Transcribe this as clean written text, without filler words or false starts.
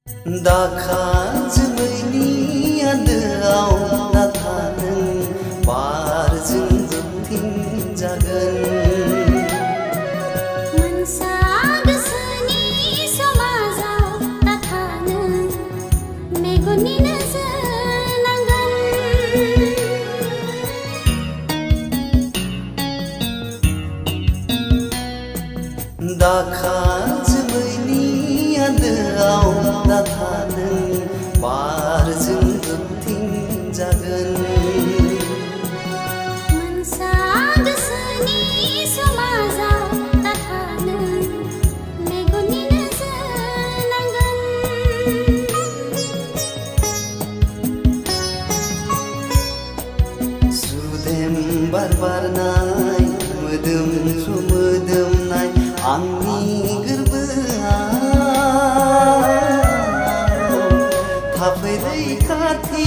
दाखा जोमैनि आन्दोआव नाथा नों बारजों बोबथिंजागोन मोनसा गोसोनि समाजाव नाथा नों मेगननि नोजोर नांगोन दाखा जोमैनि आन्दोआव नाथा नों बारजों बोबथिंजागोन मोनसा गोसोनि समाजाव नाथा नों मेगननि नोजोर नांगोन सुदेम बार बारनाय मोदोमफ्रु मोदोमनाय आंनि गोरबोआव थाफै रैखाथि